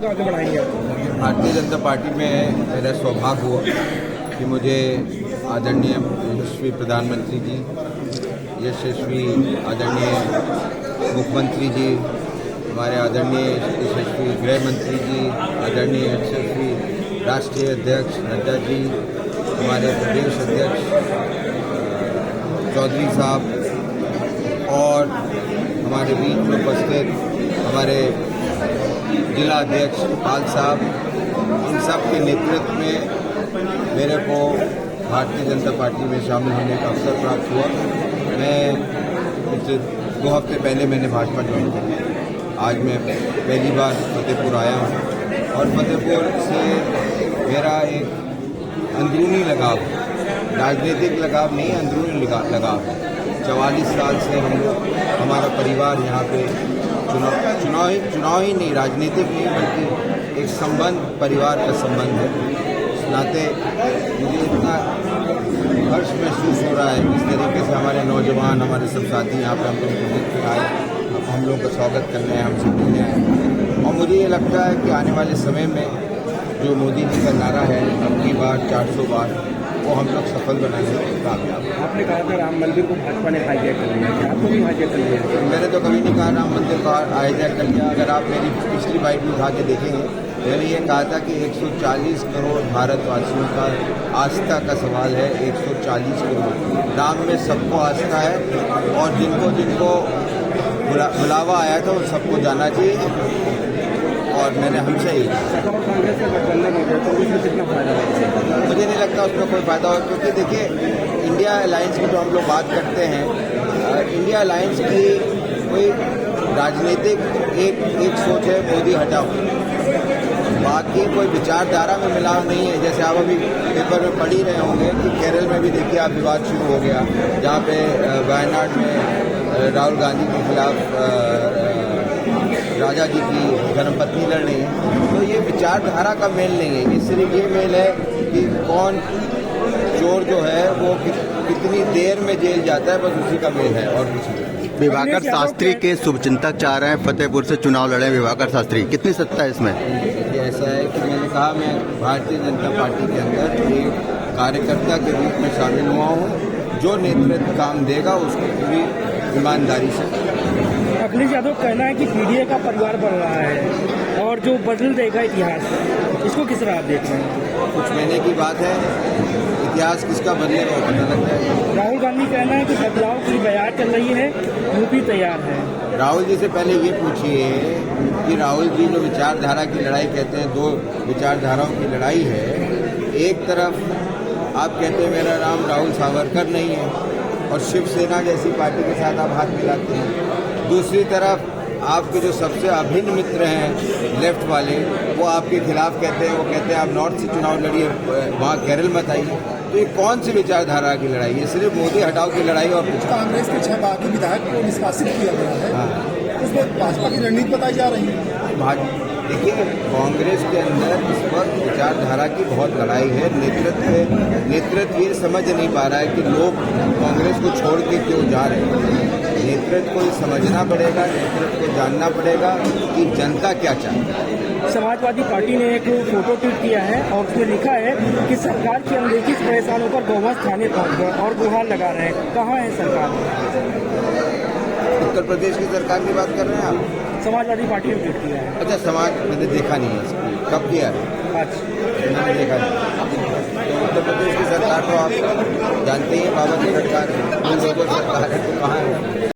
आगे बढ़ाएंगे आप? भारतीय जनता पार्टी में मेरा सौभाग्य हुआ कि मुझे आदरणीय यशस्वी प्रधानमंत्री जी, यशस्वी आदरणीय मुख्यमंत्री जी, हमारे आदरणीय यशस्वी गृह मंत्री जी, आदरणीय यशस्वी राष्ट्रीय अध्यक्ष नड्डा जी, हमारे प्रदेश अध्यक्ष चौधरी साहब और हमारे बीच में उपस्थित हमारे जिला अध्यक्ष पाल साहब, इन सब के नेतृत्व में मेरे को भारतीय जनता पार्टी में शामिल होने का अवसर प्राप्त हुआ। मैं पिछले 2 हफ्ते पहले मैंने भाजपा ज्वाइन किया। आज मैं पहली बार फतेहपुर आया हूँ और फतेहपुर से मेरा एक अंदरूनी लगाव, राजनीतिक लगाव नहीं, अंदरूनी लगाव। 44 साल से हम लोग, हमारा परिवार यहाँ पे चुनाव ही नहीं, राजनीतिक नहीं, बल्कि एक संबंध, परिवार का संबंध है। इस नाते मुझे इतना हर्ष महसूस हो रहा है इस तरीके से हमारे नौजवान, हमारे सब साथी यहाँ पे हम लोग को देख कर आए, अब हम लोग का स्वागत करने हैं, हमसे मिलने आए। और मुझे ये लगता है कि आने वाले समय में जो मोदी जी का नारा है, अब की बार 400 बार, वो हम लोग सफल बनाने में कामयाब। आपने कहा था राम मंदिर को भाजपा ने हाईजैक कर लिया, क्या आपको भी हाईजैक कर लिया? मैंने तो कभी नहीं कहा राम मंदिर को हाईजैक कर लिया। अगर आप मेरी पिछली बाइट में उठा के देखेंगे, मैंने ये कहा था कि 140 करोड़ भारतवासियों का आस्था का सवाल है। 140 करोड़ राम में सबको आस्था है और जिनको जिनको बुलावा आया था उन सबको जाना चाहिए। और मैंने हमसे ही कांग्रेस से गठबंधन हो गया तो उसमें कितना फायदा होगा? मुझे नहीं लगता उसमें कोई फायदा होगा, क्योंकि देखिए इंडिया अलायंस की जो हम लोग बात करते हैं, इंडिया अलायंस की कोई राजनीतिक एक सोच है, मोदी हटाओ, बाकी कोई विचारधारा में मिलाव नहीं है। जैसे आप अभी पेपर में पढ़ ही रहे होंगे कि केरल में भी देखिए आप विवाद शुरू हो गया, जहाँ पे वायनाड में राहुल गांधी के खिलाफ राजा जी की धर्मपत्नी लड़ रही है। तो ये विचारधारा का मेल नहीं है, ये सिर्फ ये मेल है कि कौन चोर जो है वो कितनी देर में जेल जाता है, बस उसी का मेल है और कुछ नहीं। विभाकर शास्त्री के शुभचिंतक चाह रहे हैं फतेहपुर से चुनाव लड़े। विभाकर शास्त्री, कितनी सत्ता है इसमें? ऐसा है कि मैंने कहा, मैं भारतीय जनता पार्टी के अंदर एक कार्यकर्ता के रूप में शामिल हुआ हूँ। जो नेतृत्व काम देगा उसको पूरी ईमानदारी से। अखिलेश यादव कहना है कि पीडीए का परिवार बढ़ रहा है और जो बदल देगा इतिहास, इसको किस तरह आप देख रहे हैं? कुछ महीने की बात है, इतिहास किसका बदलेगा वो पता लग जाएगा। राहुल गांधी कहना है कि बदलाव की बयार चल रही है, यूपी तैयार है। राहुल जी से पहले ये पूछिए कि राहुल जी जो विचारधारा की लड़ाई कहते हैं, 2 विचारधाराओं की लड़ाई है। एक तरफ आप कहते हैं मेरा नाम राहुल सावरकर नहीं है और शिवसेना जैसी पार्टी के साथ आप हाथ मिलाते हैं। दूसरी तरफ आपके जो सबसे अभिन्न मित्र हैं लेफ्ट वाले, वो आपके खिलाफ कहते हैं, वो कहते हैं आप नॉर्थ से चुनाव लड़िए, वहाँ केरल मत आइए। तो ये कौन सी विचारधारा की लड़ाई है? सिर्फ मोदी हटाओ की लड़ाई। और कांग्रेस के 6 बागी विधायक को निष्कासित किया गया है। हाँ। उसमें भाजपा की रणनीति बताई जा रही है। देखिए, कांग्रेस के अंदर इस वक्त विचारधारा की बहुत लड़ाई है। नेतृत्व ये समझ नहीं पा रहा है कि लोग कांग्रेस को छोड़ के क्यों जा रहे हैं। नेतृत्व को समझना पड़ेगा, नेतृत्व को जानना पड़ेगा कि जनता क्या चाहती है। समाजवादी पार्टी ने एक फोटो ट्वीट किया है और उसमें लिखा है कि सरकार की अनदेखी से परेशान होकर गौवंश थाने पहुंच गए और गुहार लगा रहे हैं। कहाँ है सरकार? उत्तर प्रदेश की सरकार की बात कर रहे हैं आप? समाजवादी पार्टी ने ट्वीट किया है। अच्छा, मैंने देखा नहीं है इसको, कब किया है? आज मैंने देखा नहीं। तो उत्तर प्रदेश की सरकार तो आप जानते ही हैं, बाबा की सरकार है, सरकार है, तो कहाँ है?